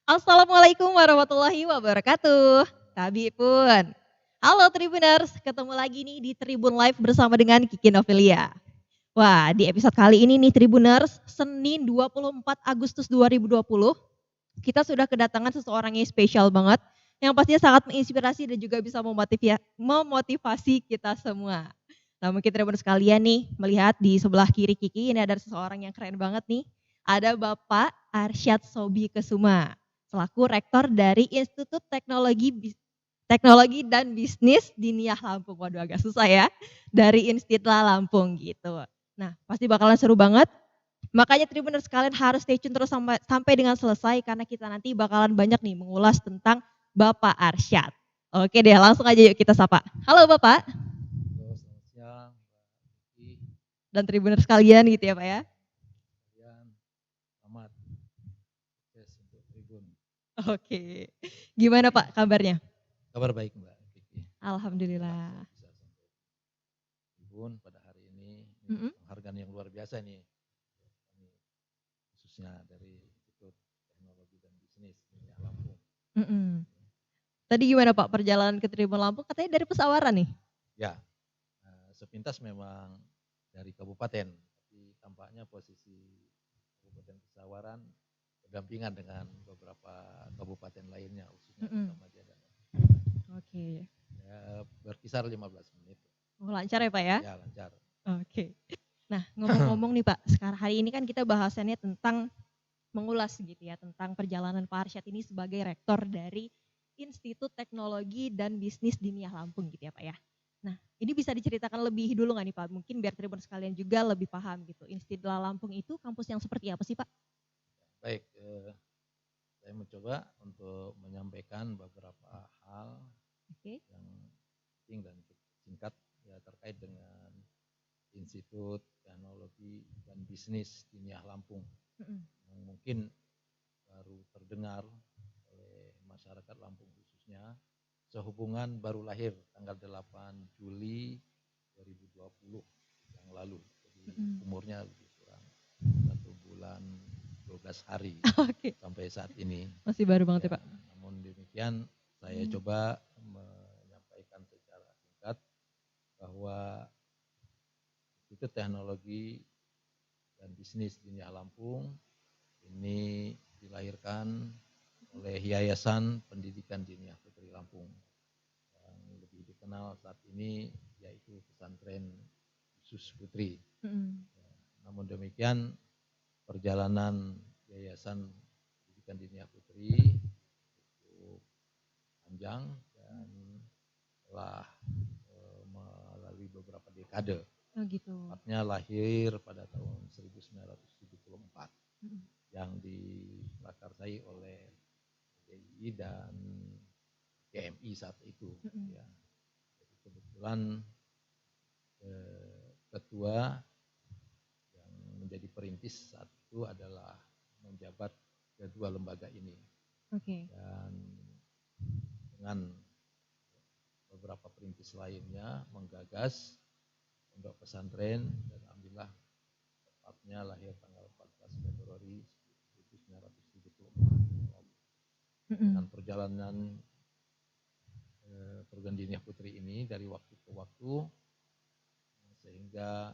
Assalamualaikum warahmatullahi wabarakatuh. Tabi pun. Halo Tribuners, ketemu lagi nih di Tribun Live bersama dengan Kiki Novelia. Wah, di episode kali ini nih Tribuners, Senin 24 Agustus 2020, kita sudah kedatangan seseorang yang spesial banget, yang pastinya sangat menginspirasi dan juga bisa memotivasi kita semua. Nah, mungkin Tribuners sekalian nih melihat di sebelah kiri Kiki ini ada seseorang yang keren banget nih. Ada Bapak Arsyad Sobi Kesuma, selaku Rektor dari Institut Teknologi dan Bisnis Diniyah Lampung. Waduh agak susah ya, dari Institla Lampung gitu. Nah pasti bakalan seru banget, makanya Tribuners sekalian harus stay tune terus sampai dengan selesai karena kita nanti bakalan banyak nih mengulas tentang Bapak Arsyad. Oke deh, langsung aja yuk kita sapa. Halo Bapak. Halo, selamat siang, Mbak Kiki. Dan Tribuners sekalian gitu ya Pak ya. Kalian selamat sukses untuk Tribun. Oke, gimana Pak kabarnya? Kabar baik Mbak Kiki. Alhamdulillah Alhamdulillah. saya bisa sampai Tribun pada hari ini. Mm-mm. Penghargaan yang luar biasa nih. Kami khususnya dari Institut Teknologi dan Bisnis Diniyah Lampung. Mm-mm. Tadi gimana Pak perjalanan ke Tribun Lampung? Katanya dari Pesawaran nih. Ya, sepintas memang dari kabupaten, tapi tampaknya posisi Kabupaten Pesawaran berdampingan dengan beberapa kabupaten lainnya, khususnya Mm-mm. Kota Madia dan Oke. ya, berkisar 15 menit. Oh, lancar ya Pak ya? Ya, lancar. Oke. Nah ngomong-ngomong nih Pak, sekarang hari ini kan kita bahasannya tentang mengulas gitu ya, tentang perjalanan Pak Arsyad ini sebagai rektor dari Institut Teknologi dan Bisnis Diniyah Lampung gitu ya Pak ya. Nah ini bisa diceritakan lebih dulu nggak nih Pak, mungkin biar Tribun sekalian juga lebih paham gitu. Institut Lampung itu kampus yang seperti apa sih Pak? Baik, saya mencoba untuk menyampaikan beberapa hal Oke. yang penting dan singkat ya terkait dengan Institut Teknologi dan Bisnis Diniyah Lampung Mm-mm. yang mungkin baru terdengar oleh masyarakat Lampung khususnya sehubungan baru lahir tanggal 8 Juli 2020 yang lalu. Jadi Mm-mm. umurnya lebih kurang 1 bulan 12 hari Oke, sampai saat ini. masih baru banget Ya, ya Pak. namun demikian saya coba menyampaikan secara singkat bahwa Institut Teknologi dan Bisnis Diniyah Lampung ini dilahirkan oleh Yayasan Pendidikan Diniyah Putri Lampung yang lebih dikenal saat ini yaitu Pesantren Khusus Putri. Mm-mm. Ya, namun demikian perjalanan Yayasan Pendidikan Diniyah Putri cukup panjang dan telah melalui beberapa dekade. Oh gitu. Tepatnya lahir pada tahun 1974 Mm-mm. yang diprakarsai oleh PDI dan GMI saat itu. Mm-mm. Ya. Jadi kebetulan ketua yang menjadi perintis saat itu adalah menjabat kedua lembaga ini Oke. dan dengan beberapa perintis lainnya menggagas pondok pesantren dan alhamdulillah tepatnya lahir tanggal 14 Februari 1974 dengan Mm-mm. perjalanan perguruan diniyah putri ini dari waktu ke waktu sehingga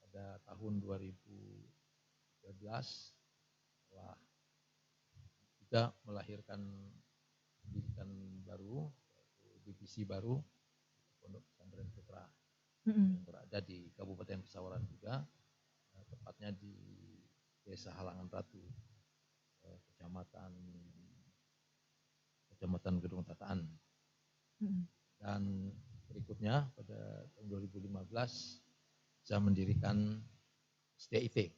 pada tahun 2013 telah juga melahirkan pendidikan baru, divisi baru Pondok Pesantren Putra Mm-mm. yang berada di Kabupaten Pesawaran juga, tepatnya di Desa Halangan Ratu, Kecamatan Gedung Tataan. Mm-mm. Dan berikutnya pada tahun 2015 saya mendirikan STIT,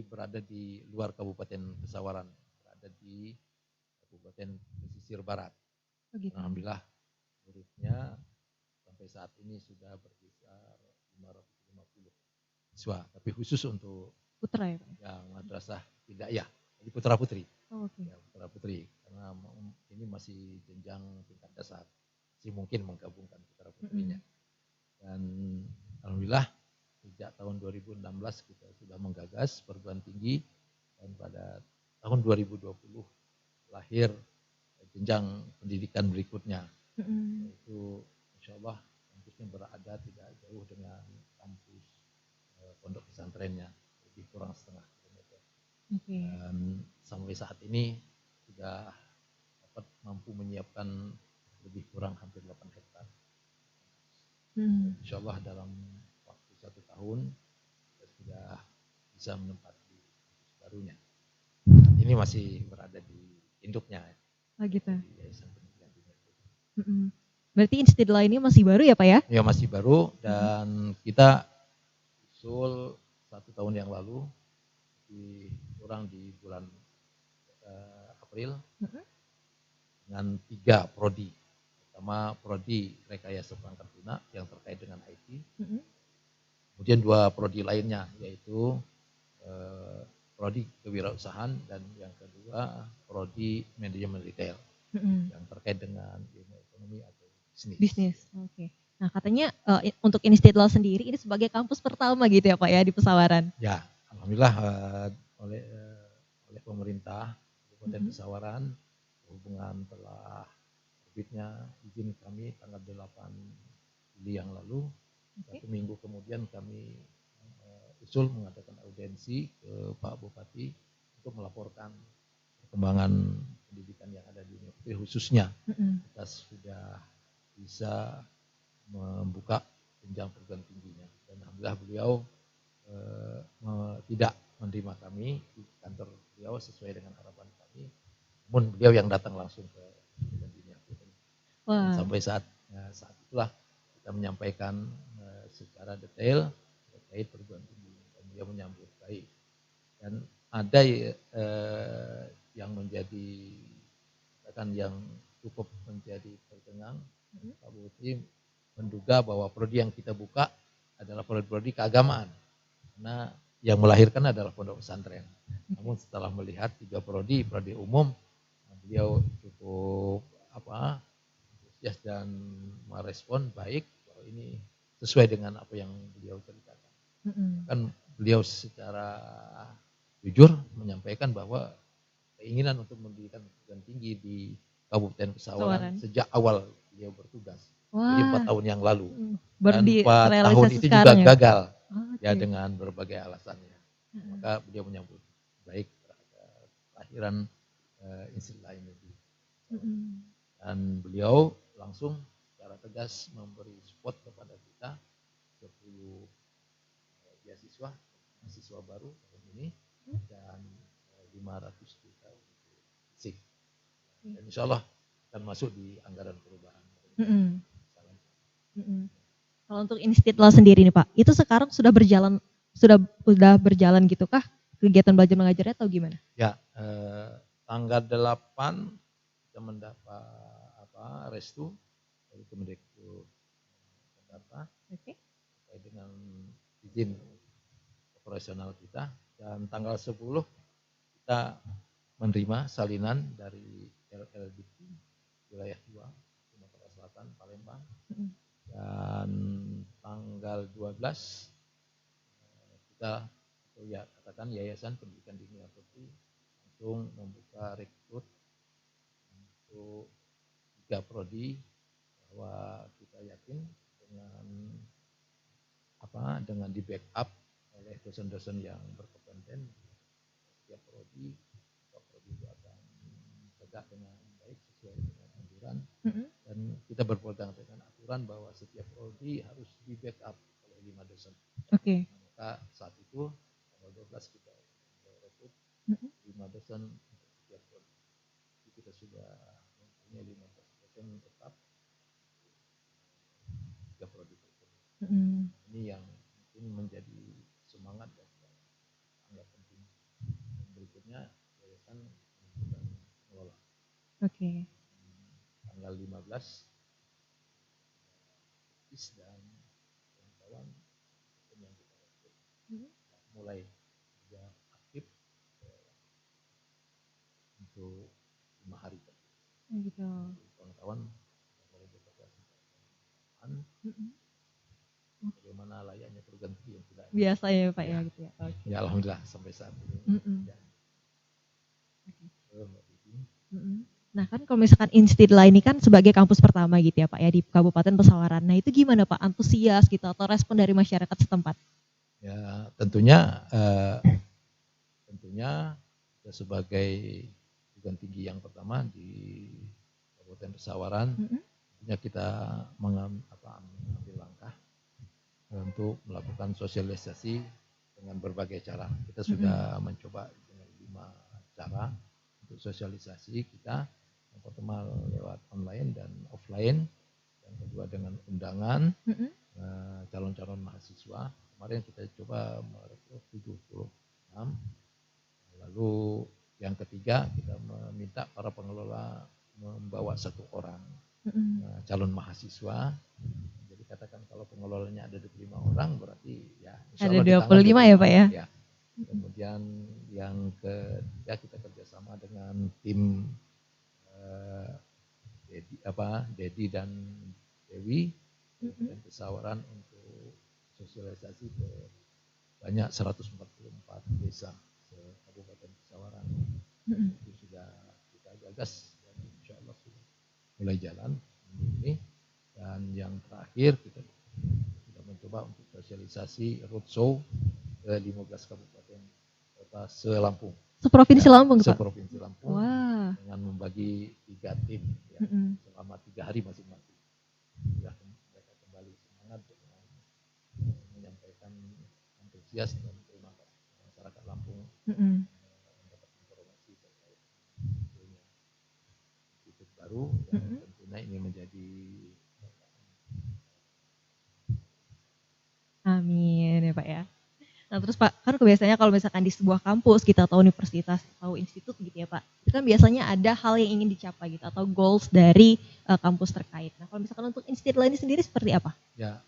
berada di luar Kabupaten Pesawaran, berada di Kabupaten Pesisir Barat. Oh gitu. Alhamdulillah muridnya sampai saat ini sudah berkisar 550 siswa, tapi khusus untuk Putra ya Pak ya? yang madrasah Hidayah, jadi putra putri. Oh, oke. Ya, putra putri, karena ini masih jenjang tingkat dasar, masih mungkin menggabungkan putra putrinya. Mm-mm. Dan alhamdulillah sejak tahun 2016 kita sudah menggagas perguruan tinggi dan pada tahun 2020 lahir jenjang pendidikan berikutnya. Yaitu insya Allah kampusnya berada tidak jauh dengan kampus pondok pesantrennya, lebih kurang setengah kilometer. Dan sampai saat ini sudah dapat mampu menyiapkan lebih kurang hampir 8 hektar. Insya Allah dalam waktu 1 tahun kita sudah bisa menempati kampus barunya. Ini masih berada di induknya. Oh gitu. Di Yayasan Pendidikan Dunia. Berarti Instidillah ini masih baru ya Pak ya? Ya masih baru, dan kita usul 1 tahun yang lalu kurang di bulan April dengan 3 prodi. Pertama prodi rekayasa perangkat lunak yang terkait dengan IT. Kemudian 2 prodi lainnya yaitu prodi kewirausahaan, dan yang kedua prodi manajemen retail yang terkait dengan ilmu ekonomi atau bisnis. Oke. Nah katanya untuk Instidillah sendiri ini sebagai kampus pertama gitu ya Pak ya di Pesawaran. Ya, alhamdulillah oleh pemerintah Kabupaten Pesawaran hubungan telah terbitnya izin kami tanggal 8 Juli yang lalu. 1 minggu kemudian kami usul mengadakan audiensi ke Pak Bupati untuk melaporkan perkembangan pendidikan yang ada di Universitas, khususnya kita sudah bisa membuka jenjang perguruan tingginya, dan alhamdulillah beliau tidak menerima kami di kantor beliau sesuai dengan harapan kami, namun beliau yang datang langsung ke perguruan tinggi. Sampai saat itulah kita menyampaikan secara detail terkait perguruan tinggi, dan beliau menyambut baik. Dan ada yang menjadi yang cukup menjadi tercengang, Pak Bupati menduga bahwa prodi yang kita buka adalah prodi keagamaan, karena yang melahirkan adalah pondok pesantren. Namun setelah melihat 3 prodi umum, beliau cukup antusias dan merespon baik bahwa ini sesuai dengan apa yang beliau ceritakan. Kan beliau secara jujur menyampaikan bahwa keinginan untuk mendirikan perguruan tinggi di Kabupaten Pesawaran sejak awal beliau bertugas. Jadi 4 tahun yang lalu. Dan 4 tahun itu juga gagal ya dengan berbagai alasannya. Maka beliau menyambut baik kelahiran Instidillah ini. Dan beliau langsung secara tegas memberi support kepada kita 10 mahasiswa baru tahun ini, dan 500 juta untuk SIG. Dan insya Allah akan masuk di anggaran perubahan. Kalau untuk Instidillah sendiri nih Pak, itu sekarang sudah berjalan gitu kah kegiatan belajar mengajarnya atau gimana? Ya, tanggal 8 kita mendapat restu dari Kemendikbud Jakarta terkait dengan izin operasional kita, dan tanggal 10 kita menerima salinan dari LLDP wilayah 2 Sumatera Selatan Palembang, dan tanggal 12 kita katakan Yayasan Pendidikan Dini University langsung membuka rekrut untuk 3 prodi, bahwa kita yakin dengan di backup oleh dosen-dosen yang berkompeten, setiap prodi itu akan tegak dengan baik sesuai dengan anjuran, dan kita berpegang dengan aturan bahwa setiap prodi harus di backup oleh 5 dosen. Maka saat itu tanggal 12 kita rekrut 5 dosen untuk setiap prodi. Kita sudah mempunyai 15 dosen tetap 3 prodi. Ini yang mungkin menjadi semangat dan anggap penting. Dan berikutnya yayasan menentukan mengelola. Tanggal 15 dan kawan-kawan yang kita rekrut mulai sudah aktif untuk 5 hari. Kawan-kawan mulai bekerja bagaimana layaknya perguruan tinggi yang tidak biasa ya Pak ya gitu ya. Ya alhamdulillah sampai saat ini. Mhm. Nah kan kalau misalkan Institla ini kan sebagai kampus pertama gitu ya Pak ya di Kabupaten Pesawaran. Nah itu gimana Pak antusias gitu atau respon dari masyarakat setempat? Ya tentunya kita sebagai perguruan tinggi yang pertama di Kabupaten Pesawaran, Mhm. tentunya kita mengambil langkah untuk melakukan sosialisasi dengan berbagai cara. Kita sudah mencoba dengan 5 cara untuk sosialisasi kita. Yang pertama lewat online dan offline, yang kedua dengan undangan Mhm. calon-calon mahasiswa. Kemarin kita coba merekrut 76. Lalu yang ketiga kita meminta para pengelola membawa 1 orang Mhm. calon mahasiswa. Jadi katakan kalau pengelolanya ada 25 orang berarti ya insya Ada Allah di tangan 25 ya 25 Pak ya? orang ya. Kemudian yang ketiga kita kerjasama dengan tim Dedi dan Dewi Mhm. dan Pesawaran untuk sosialisasi ke banyak 144 desa se-Kabupaten Pesawaran. Mhm. Itu sudah kita gagas dan insya Allah sudah mulai jalan ini. Dan yang terakhir kita sudah mencoba untuk sosialisasi roadshow ke 15 kabupaten kota se-Lampung. Seprovinsi Lampung Pak? Seprovinsi Lampung Wah. dengan membagi 3 tim ya, Mhm. selama 3 hari masing-masing. Sudah mereka kembali semangat dengan menyampaikan antusias dan terima kasih masyarakat Lampung Mhm. mendapat informasi terkait munculnya institut baru yang Mhm. tentunya ini menjadi Amin ya Pak ya. Nah terus Pak, kan biasanya kalau misalkan di sebuah kampus kita atau universitas atau institut gitu ya Pak, itu kan biasanya ada hal yang ingin dicapai gitu atau goals dari kampus terkait. Nah kalau misalkan untuk Institla ini sendiri seperti apa? ya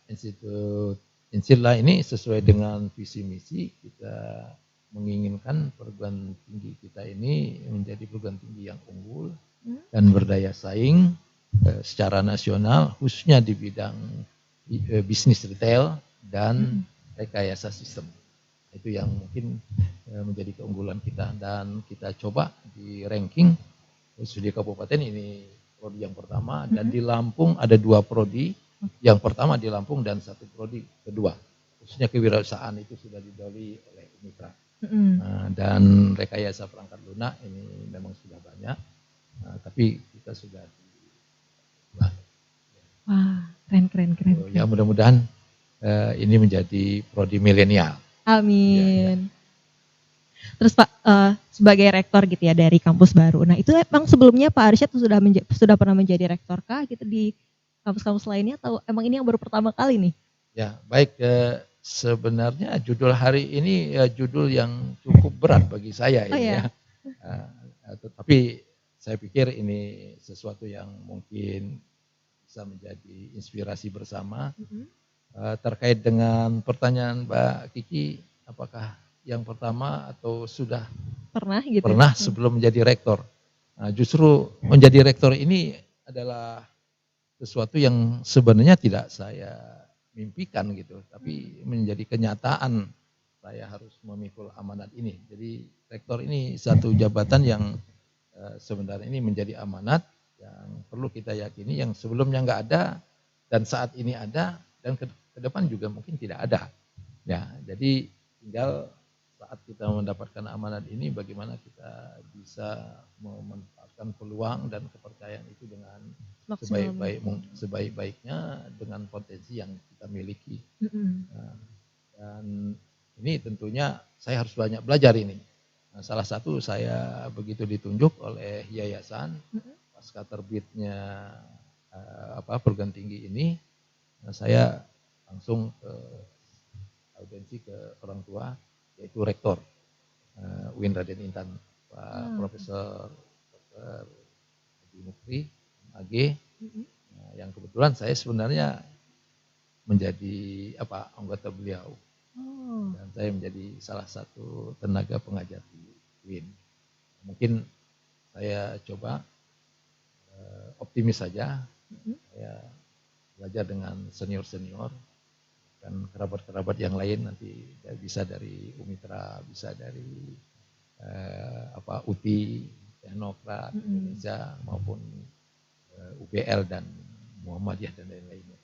Institla ini sesuai dengan visi misi kita menginginkan perguruan tinggi kita ini menjadi perguruan tinggi yang unggul dan berdaya saing secara nasional khususnya di bidang bisnis retail dan rekayasa sistem. Itu yang mungkin menjadi keunggulan kita dan kita coba di ranking di kabupaten ini prodi yang pertama dan di Lampung ada 2 prodi, yang pertama di Lampung dan 1 prodi kedua. Khususnya kewirausahaan itu sudah didahului oleh Mitra. Dan rekayasa perangkat lunak ini memang sudah banyak, tapi kita sudah Wah, keren. ya mudah-mudahan ini menjadi prodi milenial. Amin. Terus Pak, sebagai rektor gitu ya dari kampus baru. Nah itu emang sebelumnya Pak Arsyad sudah pernah menjadi rektor kah gitu di kampus-kampus lainnya atau emang ini yang baru pertama kali nih? Ya, baik. Sebenarnya judul hari ini judul yang cukup berat bagi saya Oh ini ya. ya. Tetapi saya pikir ini sesuatu yang mungkin bisa menjadi inspirasi bersama. Terkait dengan pertanyaan Mbak Kiki, apakah yang pertama atau sudah Pernah gitu? pernah sebelum menjadi rektor? Nah, justru menjadi rektor ini adalah sesuatu yang sebenarnya tidak saya mimpikan gitu, tapi menjadi kenyataan saya harus memikul amanat ini. Jadi rektor ini satu jabatan yang sebenarnya ini menjadi amanat yang perlu kita yakini yang sebelumnya nggak ada dan saat ini ada dan ke depan juga mungkin tidak ada. Ya, jadi tinggal saat kita mendapatkan amanat ini bagaimana kita bisa memanfaatkan peluang dan kepercayaan itu dengan sebaik-baiknya dengan potensi yang kita miliki. Nah, dan ini tentunya saya harus banyak belajar ini. Nah, salah satu saya begitu ditunjuk oleh yayasan pasca terbitnya perguruan tinggi ini, saya langsung ke audiensi ke orang tua yaitu rektor UIN Raden Intan Pak Profesor Dr. Haji Mukri AG yang kebetulan saya sebenarnya menjadi anggota beliau dan saya menjadi salah satu tenaga pengajar di UIN. Mungkin saya coba optimis saja, saya belajar dengan senior-senior dan kerabat-kerabat yang lain nanti bisa dari Umitra, bisa dari UTI Teknokrat Indonesia maupun UBL dan Muhammadiyah dan lain-lainnya.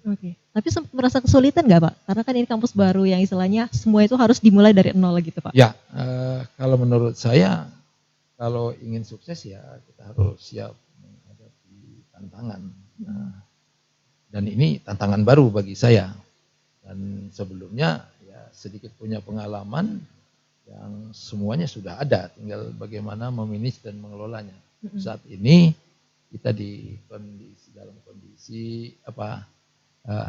Oke. Tapi sempat merasa kesulitan nggak Pak? Karena kan ini kampus baru yang istilahnya semua itu harus dimulai dari nol gitu Pak. Ya, kalau menurut saya kalau ingin sukses ya kita harus siap menghadapi tantangan. Nah, dan ini tantangan baru bagi saya. Dan sebelumnya ya sedikit punya pengalaman yang semuanya sudah ada, tinggal bagaimana memanage dan mengelolanya. Saat ini kita dalam kondisi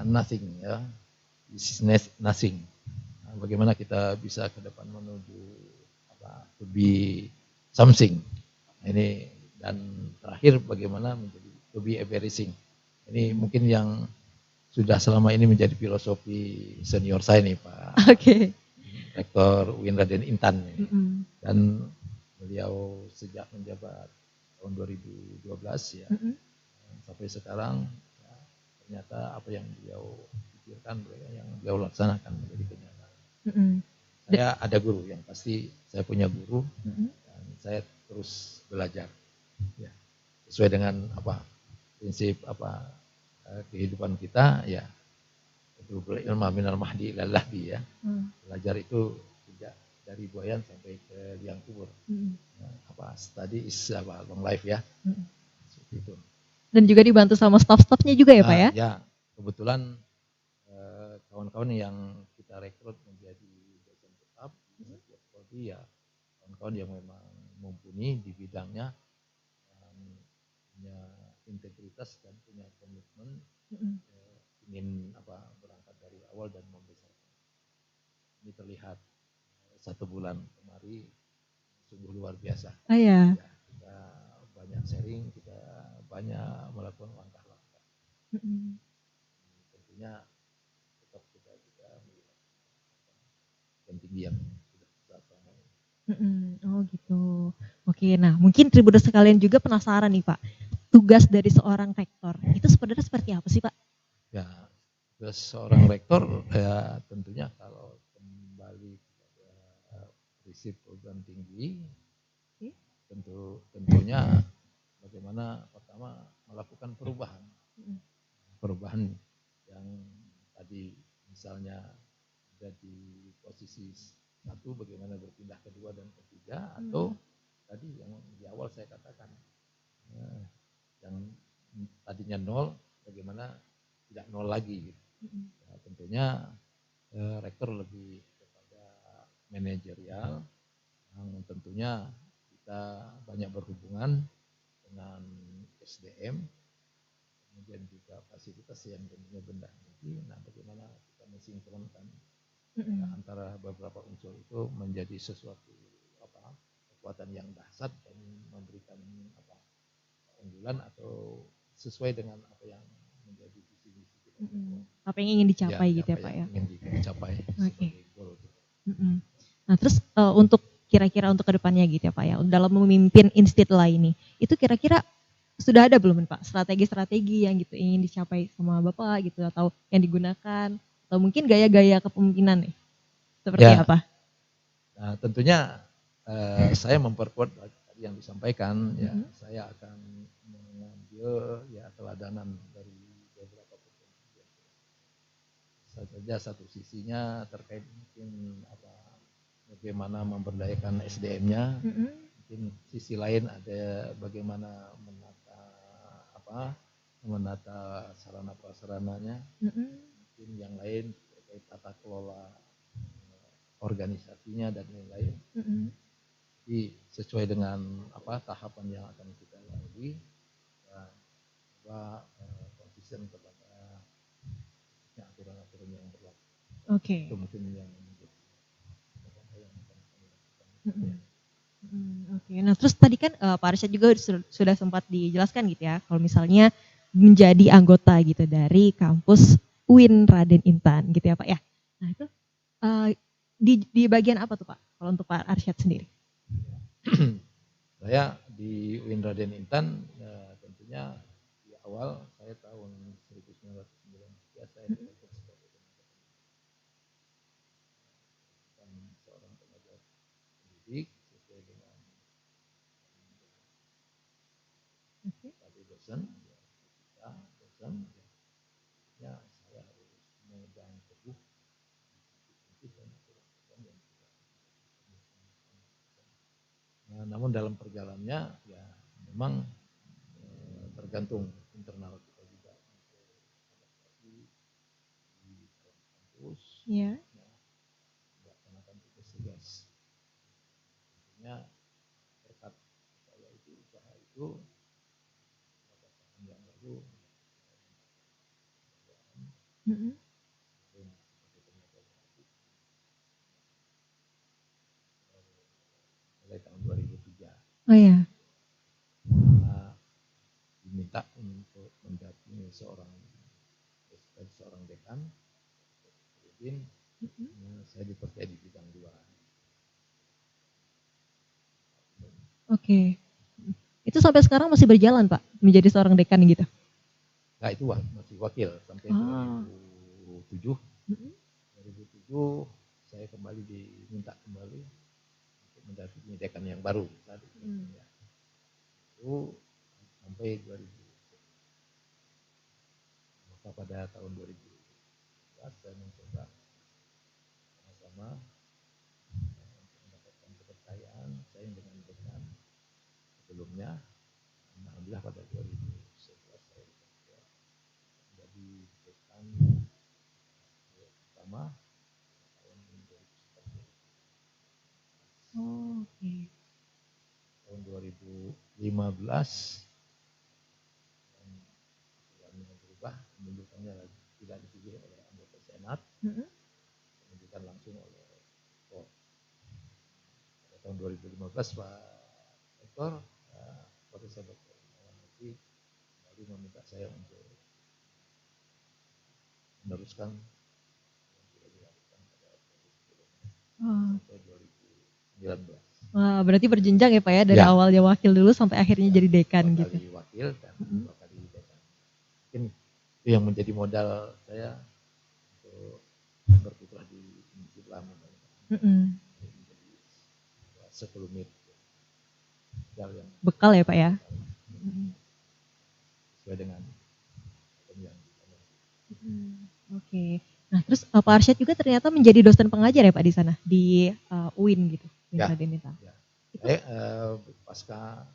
nothing ya, this is nothing. Nah, bagaimana kita bisa ke depan menuju to be something. Ini dan terakhir bagaimana menjadi to be everything. Ini mungkin yang sudah selama ini menjadi filosofi senior saya nih Pak. Oke. Rektor UIN Raden Intan. Dan beliau sejak menjabat tahun 2012 ya sampai sekarang ya, ternyata apa yang beliau pikirkan, yang beliau laksanakan menjadi kenyataan. Saya ada guru, yang pasti saya punya guru dan saya terus belajar ya, sesuai dengan prinsip kehidupan kita ya. Ilmu minal mahdi ilal lahdi ya. Belajar itu tidak dari buayan sampai ke liang kubur. Study is long life ya. Seperti itu. Dan juga dibantu sama staff-staffnya juga ya Pak ya? Ya, kebetulan kawan-kawan yang kita rekrut menjadi dosen tetap di setiap prodi ya kawan-kawan yang memang mumpuni di bidangnya, punya integritas dan punya komitmen ingin berangkat dari awal dan membesarkan. Ini terlihat 1 bulan kemari sungguh luar biasa. Ya, kita banyak sharing, kita banyak melakukan langkah-langkah. Tentunya tetap kita melihat tinggi yang sudah kita selama ini. Oh gitu. Oke, nah mungkin Tribuners sekalian juga penasaran nih Pak, tugas dari seorang rektor itu sebenarnya seperti apa sih Pak? Ya, tugas seorang rektor ya tentunya kalau kembali kepada prinsip program tinggi, tentunya bagaimana pertama melakukan perubahan yang tadi misalnya ada di posisi 1 bagaimana berpindah ke 2 dan ke 3 atau tadi yang di awal saya katakan yang tadinya 0 bagaimana tidak 0 lagi gitu. Ya, tentunya rektor lebih kepada manajerial yang tentunya kita banyak berhubungan dengan SDM, kemudian juga fasilitas yang tentunya benda ini. Nah, bagaimana kita mensinkronkan antara beberapa unsur itu menjadi sesuatu kekuatan yang dahsyat dan memberikan unggulan atau sesuai dengan apa yang menjadi visi-visi kita. Apa yang ingin dicapai gitu ya Pak ya? Ingin dicapai sebagai goal. Nah terus untuk kira-kira untuk kedepannya gitu ya Pak ya, dalam memimpin Institla ini, itu kira-kira sudah ada belum Pak strategi-strategi yang gitu ingin dicapai sama Bapak gitu atau yang digunakan atau mungkin gaya-gaya kepemimpinan nih seperti apa? Nah, tentunya saya memperkuat yang disampaikan ya, saya akan mengambil ya teladanan dari beberapa potensi. Saja satu sisinya terkait mungkin bagaimana memberdayakan SDM-nya. Mungkin sisi lain ada bagaimana menata sarana prasarananya. Mungkin yang lain terkait tata kelola organisasinya dan lain-lain. Jadi sesuai dengan tahapan yang akan kita lalui dan konsisten kepada aturan-aturan yang berlaku. Itu mungkin yang Oke, nah terus tadi kan Pak Arsyad juga sudah sempat dijelaskan gitu ya, kalau misalnya menjadi anggota gitu dari kampus UIN Raden Intan gitu ya Pak ya. Nah itu di bagian apa tuh Pak, kalau untuk Pak Arsyad sendiri? Saya di UIN Raden Intan tentunya di awal saya tahun 1993 saya direkrut sebagai seorang tenaga pendidik sesuai dengan namun dalam perjalanannya ya memang tergantung internal kita juga untuk adaptasi di dalam kampus, Iya. melaksanakan tugas-tugas. Tentunya berkat saya itu usaha itu yang baru Mm-mm. mulai tahun 2003. Oh ya. Karena diminta untuk mendampingi seorang dekan, kemudian saya dipercaya di bidang 2. Oke. Itu sampai sekarang masih berjalan Pak, menjadi seorang dekan gitu? Nah itu masih wakil sampai 2007. 2007 saya kembali diminta kembali untuk mendampingi dekan yang baru saat itu. Ya. Itu sampai 2000. Maka pada tahun 2011 saya mencoba sama-sama untuk mendapatkan kepercayaan saya dengan dekan sebelumnya. Alhamdulillah pada 2011 saya menjadi dekan pertama tahun 2011. Oh, oke. Tahun 2015 aturannya berubah, penunjukannya lagi tidak dipilih oleh anggota senat, penunjukan langsung oleh rektor. Pada tahun 2015 Pak Rektor Profesor Dr. Muhammad kembali meminta saya untuk meneruskan yang sudah dilakukan pada sampai 2019. Wah, berarti berjenjang ya Pak ya, dari awalnya wakil dulu sampai akhirnya jadi dekan gitu. Kali wakil dan 2 kali dekan. Mungkin itu yang menjadi modal saya untuk berkiprah di Islam. Sekelumit bekal ya Pak ya. Sesuai dengan yang Oke. Nah terus Pak Arsyad juga ternyata menjadi dosen pengajar ya Pak di sana, di UIN gitu. Ya. Saya pasca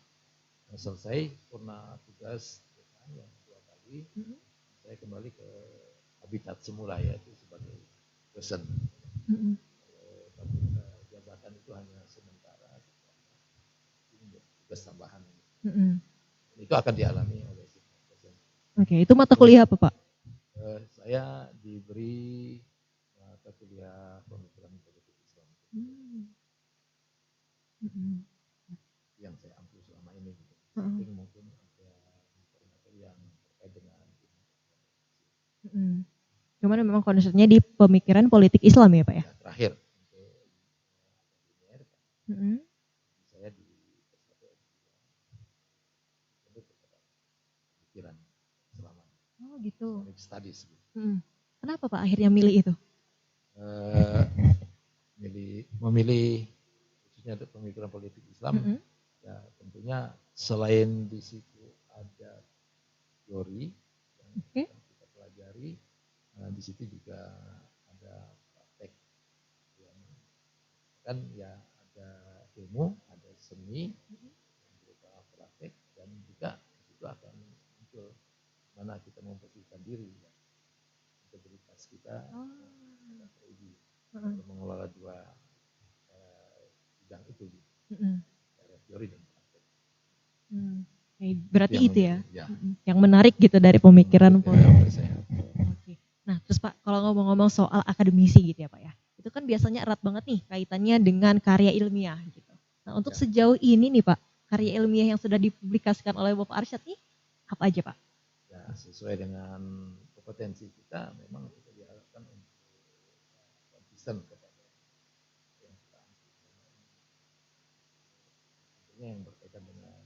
selesai purna tugas yang 2 kali, saya kembali ke habitat semula yaitu sebagai dosen. Jabatan itu hanya sementara, tugas tambahan. Itu akan dialami oleh dosen. Oke, itu mata kuliah apa Pak? Saya diberi mata kuliah pemikiran politik Islam. Yang saya ambil selama ini. Mungkin ada materi yang terkait dengan cuman memang konsennya di pemikiran politik Islam ya Pak ya? Terakhir saya di pemikiran selama. Oh gitu. Studies. Kenapa Pak akhirnya milih itu? Memilih khususnya untuk pemikiran politik Islam. Ya tentunya selain di situ ada teori yang kita pelajari, di situ juga ada praktek. Kan ya ada ilmu, ada seni, berupa praktek dan juga itu akan muncul mana kita memposisikan diri, ya. Integritas kita teruji mengelola 2 bidang itu, teori dan praktek. Berarti itu ya, yang menarik gitu dari pemikiran politik. Oke. Nah terus Pak, kalau ngomong-ngomong soal akademisi gitu ya Pak ya, itu kan biasanya erat banget nih kaitannya dengan karya ilmiah gitu. Nah untuk sejauh ini nih Pak, karya ilmiah yang sudah dipublikasikan oleh Bapak Arsyad nih, apa aja Pak? Ya sesuai dengan kompetensi kita, memang kita diharapkan untuk konsisten kepada yang kita tentunya yang berkaitan dengan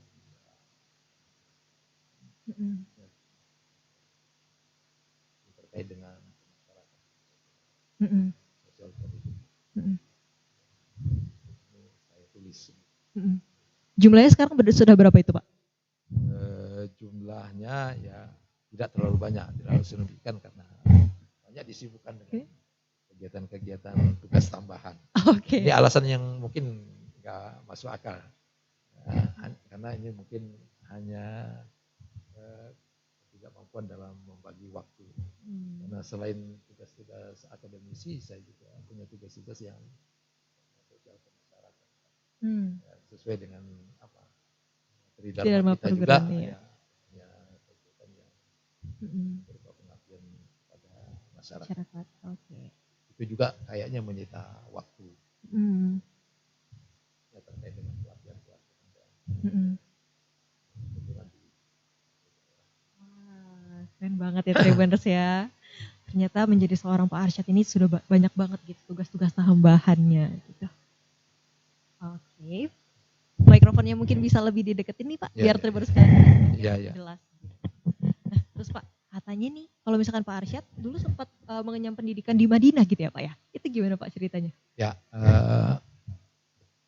terkait dengan masyarakat, sosial politik. Ini saya tulis. Jumlahnya sekarang sudah berapa itu Pak? Jumlahnya ya tidak terlalu banyak, tidak terlalu signifikan karena banyak disibukkan dengan kegiatan-kegiatan tugas tambahan. Ini alasan yang mungkin nggak masuk akal. Karena ini mungkin hanya ketidakmampuan dalam membagi waktu. Karena selain tugas-tugas akademisi, saya juga punya tugas-tugas yang sosial kemasyarakatan. Ya, sesuai dengan apa tridharma kita juga ya kegiatan yang berupa pengabdian pada masyarakat. Itu juga kayaknya menyita waktu. Ya, terkait dengan pelatihan. Keren banget ya Tribuners ya. Ternyata menjadi seorang Pak Arsyad ini sudah banyak banget gitu tugas-tugas tambahannya gitu. Oke. Mikrofonnya mungkin bisa lebih dideketin nih Pak, biar Tribuners jelas. Nah, terus Pak, katanya nih kalau misalkan Pak Arsyad dulu sempat mengenyam pendidikan di Madinah gitu ya Pak ya. Itu gimana Pak ceritanya? Ya,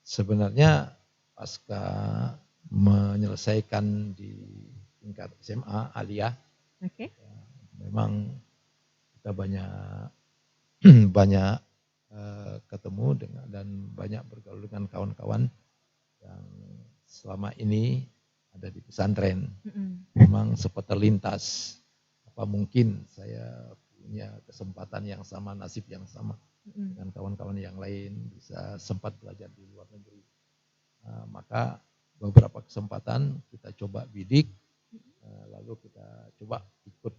sebenarnya pasca menyelesaikan di tingkat SMA aliyah, ya, memang kita banyak ketemu dan banyak bergaul dengan kawan-kawan yang selama ini ada di pesantren. Memang sempat terlintas, apa mungkin saya punya kesempatan yang sama, nasib yang sama dengan kawan-kawan yang lain, bisa sempat belajar di luar negeri. Maka beberapa kesempatan kita coba bidik, lalu kita coba ikut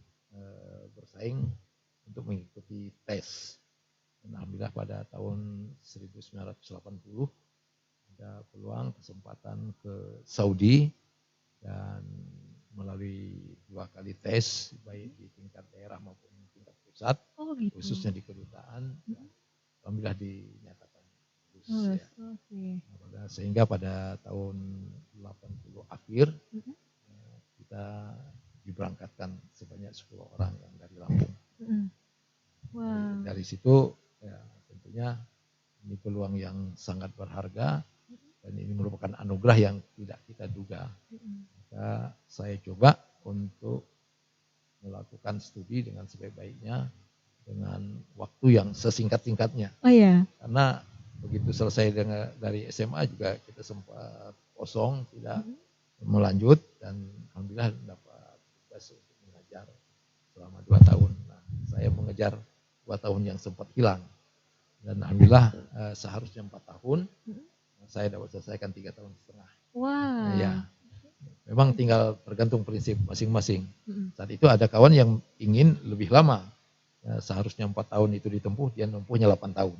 bersaing untuk mengikuti tes. Dan alhamdulillah pada tahun 1980 ada peluang kesempatan ke Saudi, dan melalui 2 kali tes baik di tingkat daerah maupun tingkat pusat, khususnya di kedutaan, alhamdulillah dinyatakan lulus. Ya. Sehingga pada tahun 80 akhir kita diberangkatkan sebanyak 10 orang yang dari Lampung. Dari situ ya, tentunya ini peluang yang sangat berharga dan ini merupakan anugerah yang tidak kita duga. Maka saya coba untuk melakukan studi dengan sebaik-baiknya dengan waktu yang sesingkat-singkatnya. Karena begitu selesai dari SMA juga kita sempat kosong, tidak melanjut, dan alhamdulillah dapat tugas untuk mengajar selama 2 tahun. Nah, saya mengejar 2 tahun yang sempat hilang, dan alhamdulillah seharusnya 4 tahun, saya dapat selesaikan 3 tahun setengah. Nah, ya, memang tinggal tergantung prinsip masing-masing. Saat itu ada kawan yang ingin lebih lama, ya, seharusnya 4 tahun itu ditempuh, dia nempuhnya 8 tahun.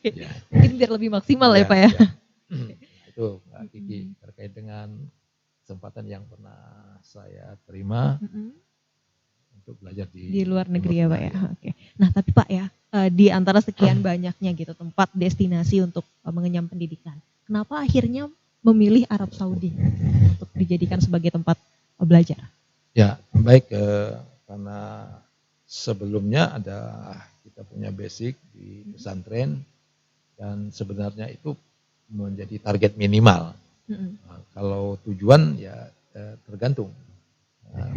Ya. Mungkin biar lebih maksimal ya Pak ya. Nah, itu Mbak Kiki terkait dengan kesempatan yang pernah saya terima untuk belajar di luar negeri ya Pak ya. Oke. Nah tapi Pak ya, di antara sekian banyaknya gitu tempat destinasi untuk mengenyam pendidikan, kenapa akhirnya memilih Arab Saudi untuk dijadikan sebagai tempat belajar? Ya baik, karena sebelumnya kita punya basic di pesantren, dan sebenarnya itu menjadi target minimal. Nah, kalau tujuan ya tergantung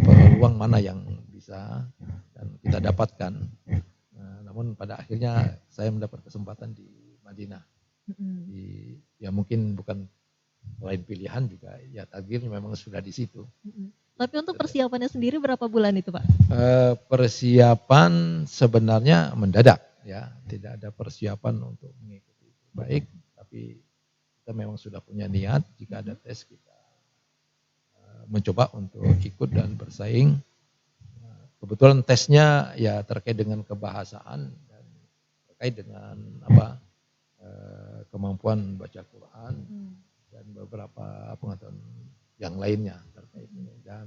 peluang mana yang bisa dan kita dapatkan. Namun pada akhirnya saya mendapat kesempatan di Madinah. Ya mungkin bukan lain pilihan juga, ya takdirnya memang sudah di situ. Tapi untuk persiapannya sendiri berapa bulan itu Pak? Persiapan sebenarnya mendadak, ya, tidak ada persiapan untuk mengikuti itu. Baik, tapi kita memang sudah punya niat, jika ada tes kita mencoba untuk ikut dan bersaing. Kebetulan tesnya ya terkait dengan kebahasaan dan terkait dengan kemampuan baca Quran dan beberapa pengetahuan yang lainnya terkait ini, dan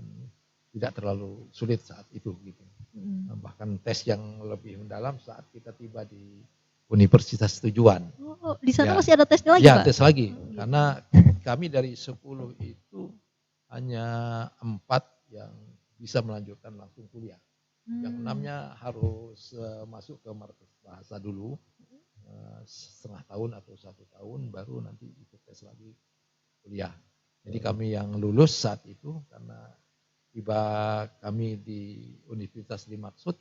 tidak terlalu sulit saat itu gitu. Bahkan tes yang lebih mendalam saat kita tiba di universitas tujuan. Di sana masih ada tesnya lagi ya, Pak? Tes lagi, karena kami dari 10 itu hanya 4 yang bisa melanjutkan langsung kuliah. Yang 6-nya harus masuk ke markas bahasa dulu, setengah tahun atau 1 tahun, baru nanti ikut tes lagi kuliah. Jadi kami yang lulus saat itu, karena tiba kami di Universitas dimaksud,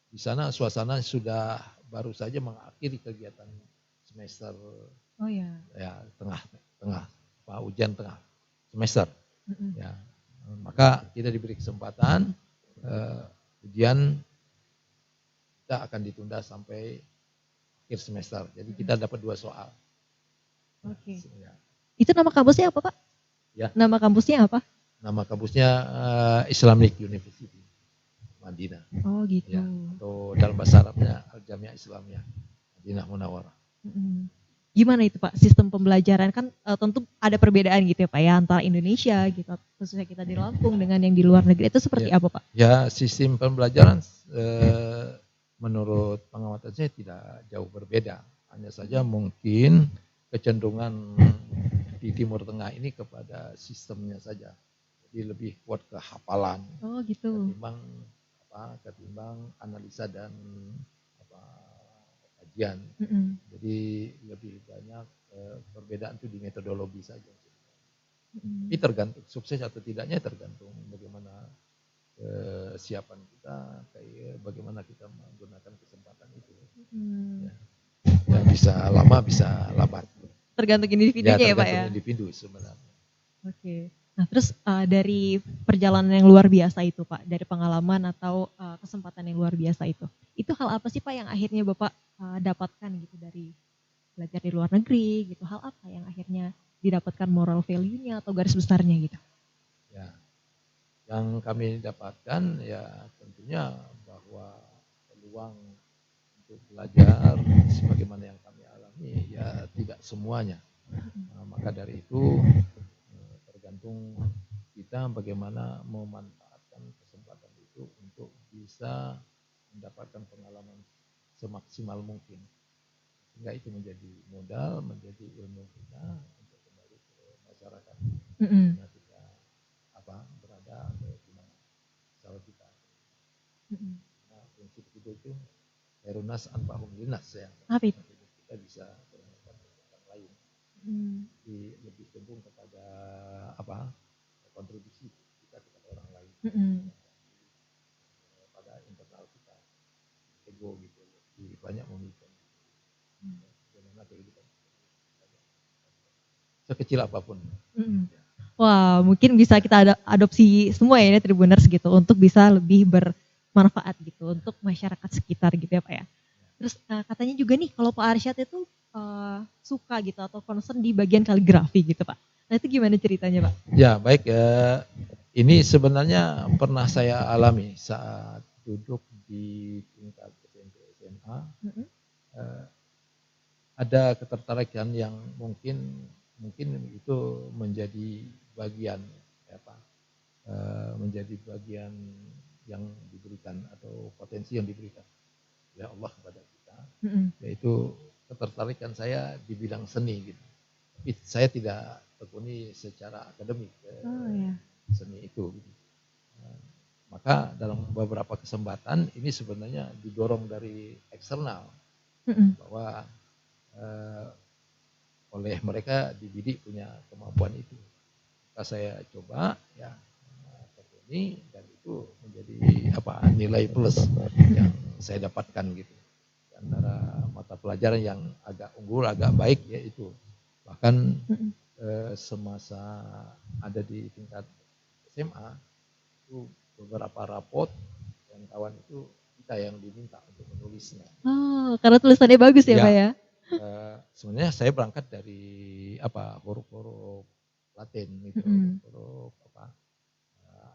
di sana suasana sudah baru saja mengakhiri kegiatan semester, ya tengah ujian tengah semester. Mm-mm. Ya, maka kita diberi kesempatan ujian kita akan ditunda sampai akhir semester. Jadi kita dapat 2 soal. Oke. Ya. Itu nama kampusnya apa, Pak? Ya. Nama kampusnya apa? Nama kampusnya Islamic University Madinah. Oh gitu. Ya, atau dalam bahasa Arabnya Al-Jamiah Islamiyah Madinah Munawwarah. Gimana itu Pak sistem pembelajaran kan tentu ada perbedaan gitu ya Pak ya antara Indonesia gitu khususnya kita di Lampung dengan yang di luar negeri itu seperti apa Pak? Ya, sistem pembelajaran menurut pengamatan saya tidak jauh berbeda. Hanya saja mungkin kecenderungan di Timur Tengah ini kepada sistemnya saja. Jadi lebih kuat ke hafalan. Oh gitu. Ketimbang analisa dan kajian. Jadi lebih banyak perbedaan itu di metodologi saja. Tapi tergantung sukses atau tidaknya tergantung bagaimana kesiapan kita, bagaimana kita menggunakan kesempatan itu. Ya. Yang bisa lama bisa lambat. Tergantung individunya ya Pak ya? Tergantung individu sebenarnya. Oke. Nah terus dari perjalanan yang luar biasa itu Pak, dari pengalaman atau kesempatan yang luar biasa itu hal apa sih Pak yang akhirnya Bapak dapatkan gitu dari belajar di luar negeri gitu, hal apa yang akhirnya didapatkan moral value-nya atau garis besarnya gitu? Ya, yang kami dapatkan ya tentunya bahwa peluang untuk belajar sebagaimana yang kami alami ya tidak semuanya. Nah, maka dari itu tergantung kita bagaimana memanfaatkan kesempatan itu untuk bisa mendapatkan pengalaman semaksimal mungkin. Sehingga itu menjadi modal, menjadi ilmu kita untuk kembali ke masyarakat. Karena kita berada di mana usaha kita. Nah, prinsip hidup itu Herunas anfa'hum linas ya. Apa itu? Kita bisa bermanfaat untuk orang lain. Lebih cenderung kepada kontribusi kita kepada orang lain. Pada internal kita, ego gitu, lebih banyak memikirkan bagaimana kehidupan sekecil apapun. Wah, mungkin bisa kita adopsi semua ya Tribuners gitu untuk bisa lebih bermanfaat gitu untuk masyarakat sekitar gitu ya Pak ya. Terus katanya juga nih kalau Pak Arsyad itu suka gitu atau concern di bagian kaligrafi gitu Pak. Nah itu gimana ceritanya Pak? Ya baik, ini sebenarnya pernah saya alami saat duduk di tingkat SMP SMA. Ada ketertarikan yang mungkin itu menjadi bagian menjadi bagian yang diberikan atau potensi yang diberikan oleh Allah kepada kita, yaitu ketertarikan saya di bidang seni gitu. Tapi saya tidak tekuni secara akademik seni itu. Gitu. Maka dalam beberapa kesempatan ini sebenarnya didorong dari eksternal bahwa oleh mereka dididik punya kemampuan itu. Maka saya coba ya tekuni dan itu menjadi nilai plus yang saya dapatkan gitu. Antara mata pelajaran yang agak unggul, agak baik yaitu bahkan semasa ada di tingkat SMA itu beberapa rapot dan kawan itu kita yang diminta untuk menulisnya. Oh, karena tulisannya bagus ya Pak ya? Sebenarnya saya berangkat dari huruf-huruf Latin gitu, huruf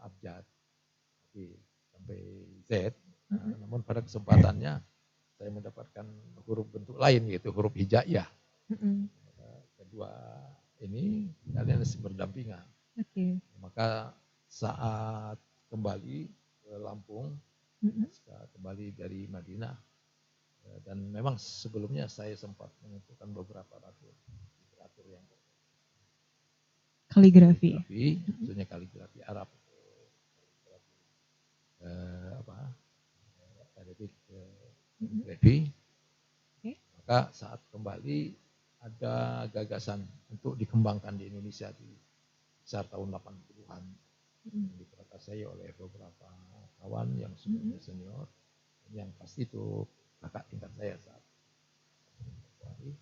abjad sampai Z. Namun pada kesempatannya saya mendapatkan huruf bentuk lain yaitu huruf hijaiyah. Kedua ini kalian berdampingan. Maka saat kembali ke Lampung, kembali dari Madinah, dan memang sebelumnya saya sempat mengumpulkan beberapa literatur yang kaligrafi, maksudnya kaligrafi Arab, kaligrafi. Maka saat kembali ada gagasan untuk dikembangkan di Indonesia di sekitar tahun 80-an. Diperakarsai oleh beberapa kawan yang sebelumnya senior, yang pasti itu kakak tingkat saya saat kembali.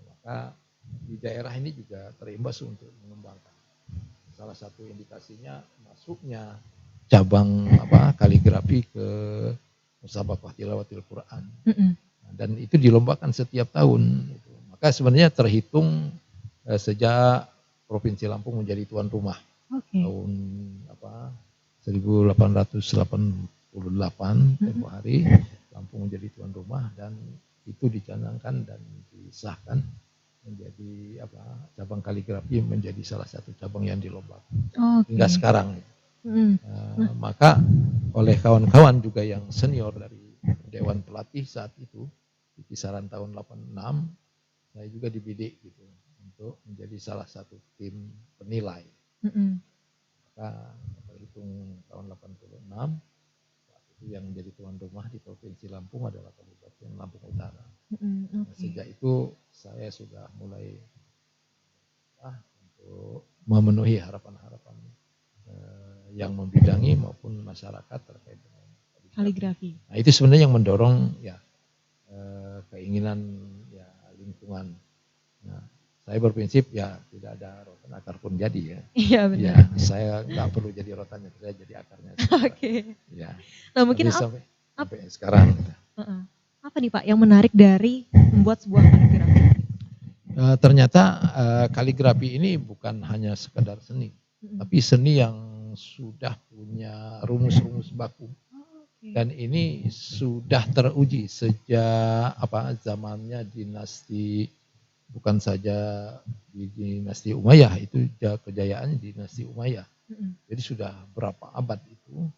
Maka di daerah ini juga terimbas untuk mengembangkan. Salah satu indikasinya masuknya cabang kaligrafi ke Musabaqah Tilawatil Quran. Dan itu dilombakan setiap tahun. Maka sebenarnya terhitung sejak Provinsi Lampung menjadi tuan rumah. Tahun 1888 tempo hari Lampung menjadi tuan rumah, dan itu dicanangkan dan disahkan menjadi cabang kaligrafi menjadi salah satu cabang yang dilombakan hingga sekarang. Maka oleh kawan-kawan juga yang senior dari Dewan Pelatih saat itu di kisaran tahun 86, saya juga dibidik gitu untuk menjadi salah satu tim penilai. Maka terhitung tahun 86 saat itu yang menjadi tuan rumah di Provinsi Lampung adalah Kabupaten Lampung Utara. Sejak itu saya sudah mulai untuk memenuhi harapan-harapan yang membidangi maupun masyarakat terkait dengan kaligrafi. Nah, itu sebenarnya yang mendorong keinginan lingkungan. Nah, saya berprinsip tidak ada rotan akar pun jadi ya. Iya benar. Ya, saya nggak perlu jadi rotannya, saya jadi akarnya. Oke. Ya. Nah mungkin sampai sekarang. Apa nih Pak yang menarik dari membuat sebuah kaligrafi? Ternyata kaligrafi ini bukan hanya sekedar seni, tapi seni yang sudah punya rumus-rumus baku. Dan ini sudah teruji sejak zamannya dinasti, bukan saja di dinasti Umayyah, itu kejayaan dinasti Umayyah. Jadi sudah berapa abad itu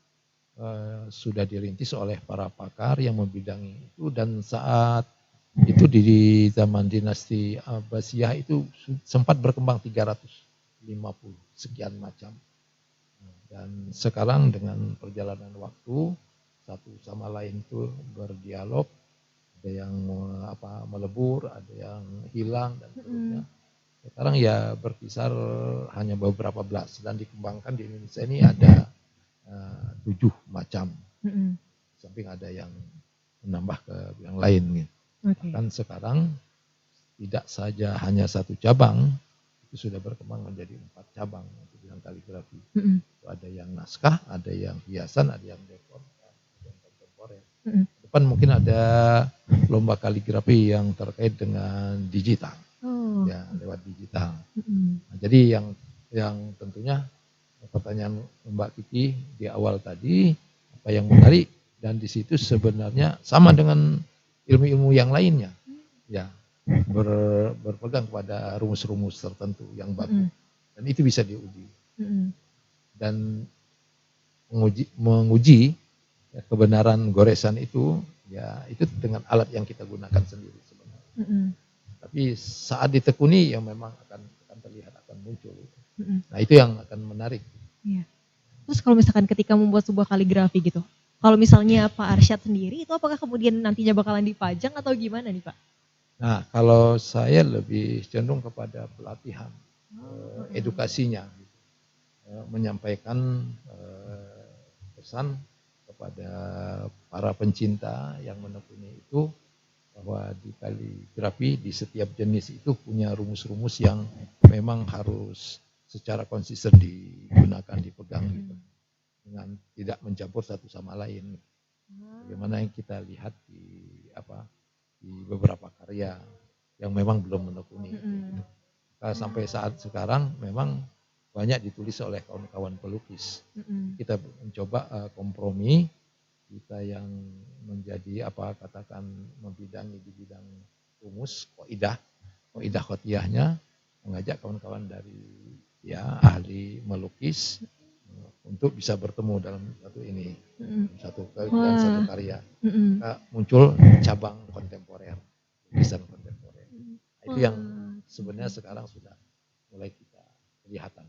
sudah dirintis oleh para pakar yang membidangi itu, dan saat itu di zaman dinasti Abbasiyah itu sempat berkembang 350 sekian macam. Dan sekarang dengan perjalanan waktu satu sama lain itu berdialog, ada yang melebur, ada yang hilang dan seterusnya. Sekarang ya berkisar hanya beberapa belas, dan dikembangkan di Indonesia ini ada 7 macam. Samping ada yang menambah ke yang lain gitu. Kan sekarang tidak saja hanya satu cabang, itu sudah berkembang menjadi 4 cabang untuk bidang kaligrafi. Ada yang naskah, ada yang hiasan, ada yang dekor, ada yang kontemporer. Depan mungkin ada lomba kaligrafi yang terkait dengan digital, ya lewat digital. Nah, jadi yang tentunya pertanyaan Mbak Kiki di awal tadi, apa yang menarik, dan di situ sebenarnya sama dengan ilmu-ilmu yang lainnya, ya berpegang pada rumus-rumus tertentu yang baku, dan itu bisa diuji dan menguji kebenaran goresan itu, ya itu dengan alat yang kita gunakan sendiri sebenarnya. Tapi saat ditekuni yang memang akan terlihat, akan muncul. Nah itu yang akan menarik. Iya. Terus kalau misalkan ketika membuat sebuah kaligrafi gitu, kalau misalnya Pak Arsyad sendiri, itu apakah kemudian nantinya bakalan dipajang atau gimana nih Pak? Nah kalau saya lebih cenderung kepada pelatihan, edukasinya, menyampaikan pesan kepada para pencinta yang menekuni itu, bahwa di kaligrafi di setiap jenis itu punya rumus-rumus yang memang harus secara konsisten digunakan, dipegang gitu, dengan tidak mencampur satu sama lain. Bagaimana yang kita lihat di beberapa karya yang memang belum menekuni itu. Sampai saat sekarang memang banyak ditulis oleh kawan-kawan pelukis. Kita mencoba kompromi, kita yang menjadi katakan membidangi di bidang rumus, kaidah khotiahnya, mengajak kawan-kawan dari ahli melukis untuk bisa bertemu dalam satu karya. Maka muncul cabang kontemporer, lukisan kontemporer. Itu yang sebenarnya sekarang sudah mulai kita kelihatan.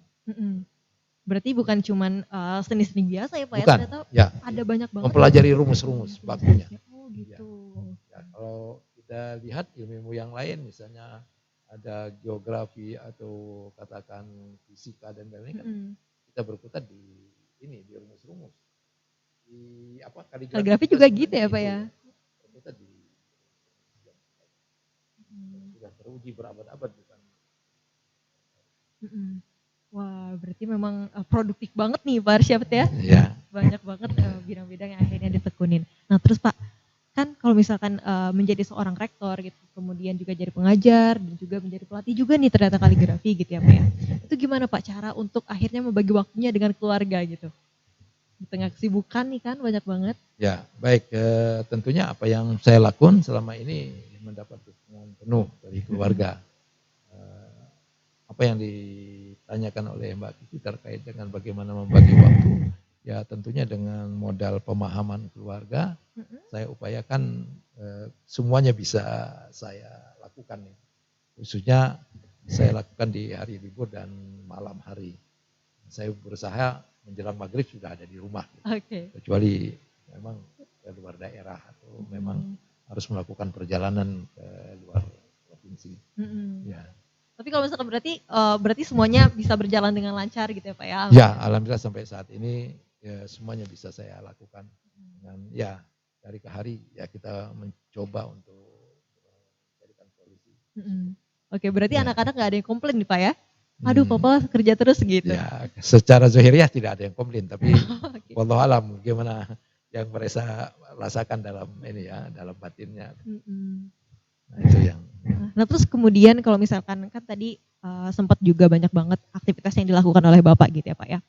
Berarti bukan cuman seni-seni biasa ya Pak? Bukan, ya? Ada banyak banget. Mempelajari rumus-rumus bakunya. Oh gitu. Ya, kalau kita lihat ilmu yang lain, misalnya ada geografi atau katakan fisika dan lain-lain, kan kita berkutat di rumus-rumus. Di kaligrafi juga gitu ya Pak ya? Berkutat sudah teruji berabad-abad, bukan Mm-mm. Wah, berarti memang produktif banget nih Pak Arsyad ya. Ya, Banyak banget bidang-bidang yang akhirnya ditekunin. Nah terus Pak, kan kalau misalkan menjadi seorang rektor gitu, kemudian juga jadi pengajar dan juga menjadi pelatih juga nih ternyata kaligrafi gitu ya Pak ya. Itu gimana Pak cara untuk akhirnya membagi waktunya dengan keluarga gitu? Di tengah kesibukan nih kan banyak banget. ya baik. Tentunya apa yang saya lakukan selama ini mendapat dukungan penuh dari keluarga. Eh, Apa yang ditanyakan oleh Mbak Kiki terkait dengan bagaimana membagi waktu, ya tentunya dengan modal pemahaman keluarga, saya upayakan semuanya bisa saya lakukan nih. Khususnya saya lakukan di hari libur dan malam hari. Saya berusaha menjelang maghrib sudah ada di rumah. Oke. Kecuali memang ke luar daerah atau memang harus melakukan perjalanan ke luar provinsi. Ya. Tapi kalau misalkan berarti semuanya bisa berjalan dengan lancar gitu ya Pak ya? Ya, alhamdulillah sampai saat ini ya, semuanya bisa saya lakukan. Dan ya dari ke hari ya kita mencoba untuk carikan solusi. Oke, berarti Ya. anak-anak nggak ada yang komplain nih Pak ya? Aduh, papa kerja terus gitu. Ya, secara zahiriah tidak ada yang komplain, tapi Oke. wallahu alam gimana yang mereka rasakan dalam ini ya, dalam batinnya. Nah, itu yang. Nah, terus kemudian kalau misalkan kan tadi sempat juga banyak banget aktivitas yang dilakukan oleh Bapak gitu ya Pak ya.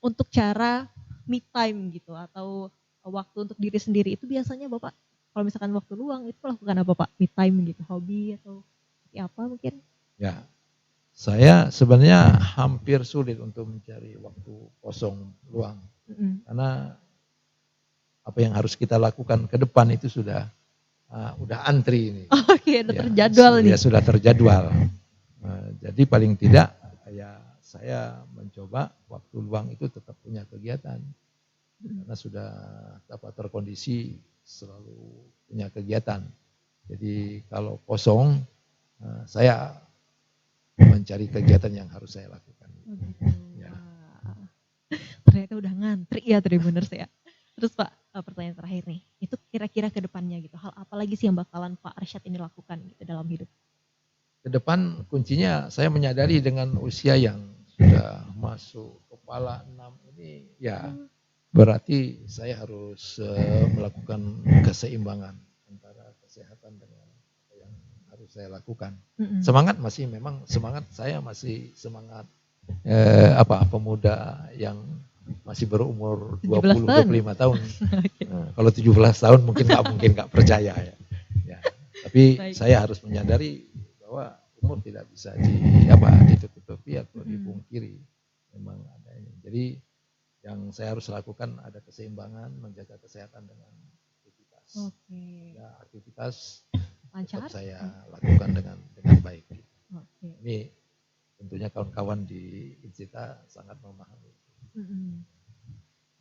Untuk cara me time gitu atau waktu untuk diri sendiri itu biasanya Bapak kalau misalkan waktu luang itu melakukan apa Pak? Me time gitu, hobi atau seperti apa mungkin? Ya, saya sebenarnya hampir sulit untuk mencari waktu kosong luang. Karena apa yang harus kita lakukan ke depan itu sudah antri ini. Oke, udah terjadwal nih. Ya sudah terjadwal. Jadi paling tidak ya saya mencoba waktu luang itu tetap punya kegiatan. Karena sudah dapat terkondisi selalu punya kegiatan. Jadi kalau kosong saya mencari kegiatan yang harus saya lakukan. Ya. Ternyata udah ngantri ya Tribuners ya. Terus Pak, pertanyaan terakhir nih, itu kira-kira ke depannya gitu, hal apa lagi sih yang bakalan Pak Arsyad ini lakukan gitu dalam hidup? Ke depan kuncinya saya menyadari dengan usia yang sudah masuk kepala 6 ini ya berarti saya harus melakukan keseimbangan antara kesehatan dengan apa yang harus saya lakukan. Semangat masih memang semangat saya masih semangat pemuda yang masih berumur 20-25 tahun. Nah, kalau 17 tahun mungkin nggak percaya ya. Tapi saya harus menyadari bahwa umur tidak bisa ditutupi atau dipungkiri. Memang ada ini. Jadi yang saya harus lakukan ada keseimbangan, menjaga kesehatan dengan aktivitas. Ya, aktivitas tetap saya lakukan dengan baik. Ini tentunya kawan-kawan di Insita sangat memahami.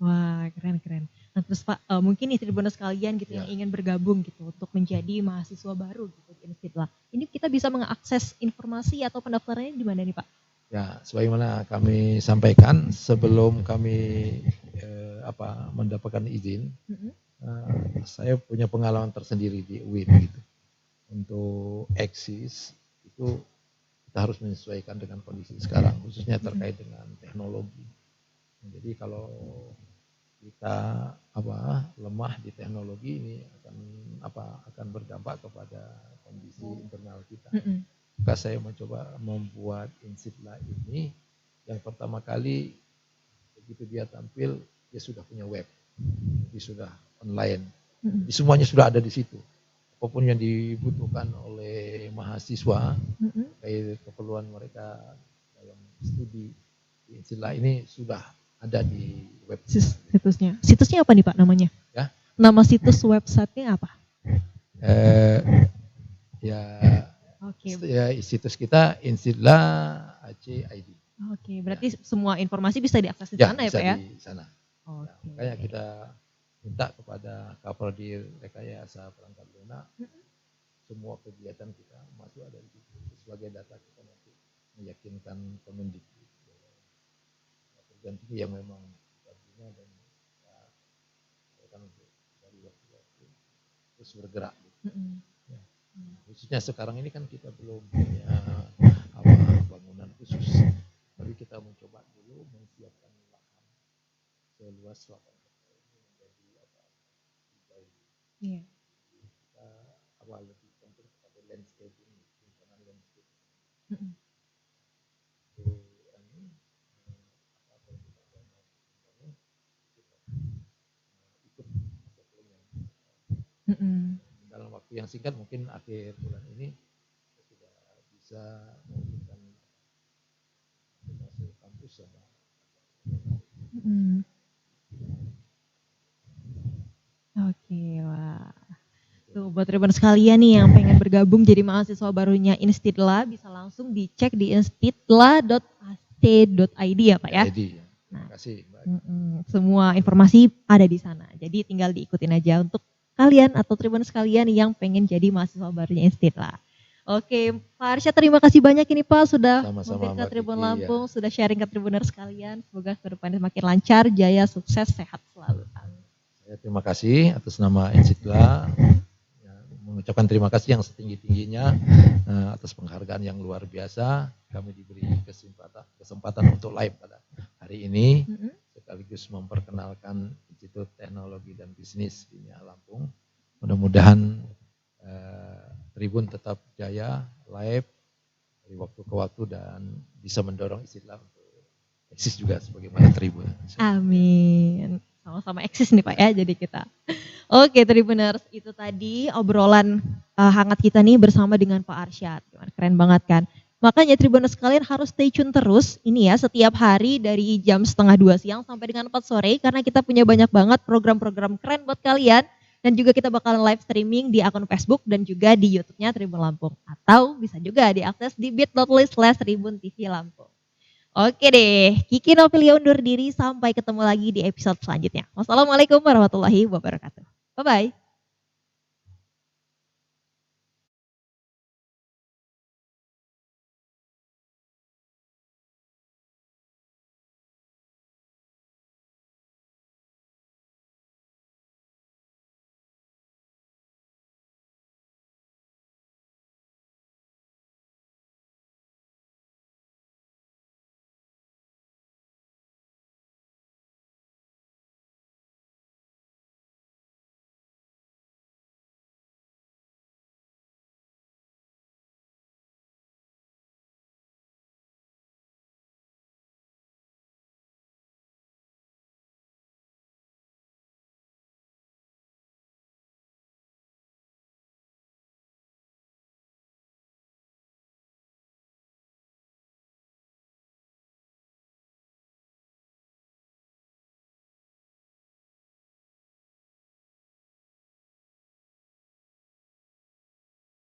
Wah, keren. Nah, terus Pak, mungkin nih Tribuners sekalian gitu yang ingin bergabung gitu untuk menjadi mahasiswa baru gitu di Insita. Ini kita bisa mengakses informasi atau pendaftarannya di mana nih Pak? Ya, sebagaimana kami sampaikan sebelum kami mendapatkan izin, saya punya pengalaman tersendiri di UIN gitu. Untuk eksis itu kita harus menyesuaikan dengan kondisi sekarang, khususnya terkait dengan teknologi. Jadi kalau kita lemah di teknologi ini akan berdampak kepada kondisi internal kita. Maka saya mencoba membuat Insitla ini yang pertama kali begitu dia tampil dia sudah punya web, dia sudah online, jadi semuanya sudah ada di situ. Apapun yang dibutuhkan oleh mahasiswa, kayak keperluan mereka dalam studi di Insitla ini sudah ada di web situsnya. Situsnya apa nih Pak namanya? Ya. Nama situs websitenya apa? Ya situs kita Insitla Aceh ID. Oke, berarti semua informasi bisa diakses di sana ya Pak ya? Di sana. Makanya kita minta kepada Kapolri Rekayasa Perangkat Lunak semua kegiatan kita masuk ada di situ sebagai data kita nanti meyakinkan Kemendikbud perguruan tinggi yang memang baginya dan dari waktu-waktu terus bergerak. Khususnya sekarang ini kan kita belum punya bangunan khusus Tapi kita mencoba dulu menyiapkan lahan seluas 8 hektar ini menjadi baik. Iya. Kita awal lebih penting pada landscaping, perencanaan landscape. Mm-mm. Apa yang kita bangun, kita ikut masa planning. Dalam waktu yang singkat mungkin akhir bulan ini kita sudah bisa memberikan masuk kampus sama. Oke, wah. Tuh buat Tribun sekalian nih yang pengen bergabung jadi mahasiswa barunya Institla bisa langsung dicek di institla.ac.id ya Pak ya. Terima kasih Mbak. Semua informasi ada di sana. Jadi tinggal diikutin aja untuk kalian atau Tribun sekalian yang pengen jadi mahasiswa barunya Institla. Oke, Pak Arsyad terima kasih banyak ini Pak sudah mampir ke Tribun Lampung, sudah sharing ke Tribuners sekalian. Semoga kedepannya semakin lancar, jaya, sukses, sehat selalu. Saya terima kasih atas nama Institla. Mengucapkan terima kasih yang setinggi-tingginya atas penghargaan yang luar biasa. Kami diberi kesempatan untuk live pada hari ini, sekaligus memperkenalkan Institut Teknologi dan Bisnis di Lampung. Mudah-mudahan Tribun tetap jaya, live dari waktu ke waktu dan bisa mendorong Institla untuk eksis juga sebagaimana Tribun. Amin. Sama-sama eksis nih Pak ya, jadi kita. Oke Tribuners, itu tadi obrolan hangat kita nih bersama dengan Pak Arsyad. Keren banget kan? Makanya Tribuners kalian harus stay tune terus ini ya setiap hari dari jam 1:30 siang sampai dengan 4 sore karena kita punya banyak banget program-program keren buat kalian dan juga kita bakalan live streaming di akun Facebook dan juga di YouTube-nya Tribun Lampung atau bisa juga diakses di bit.ly/Tribun TV Lampung. Oke deh, Kiki Novelia undur diri sampai ketemu lagi di episode selanjutnya. Wassalamualaikum warahmatullahi wabarakatuh. Bye-bye.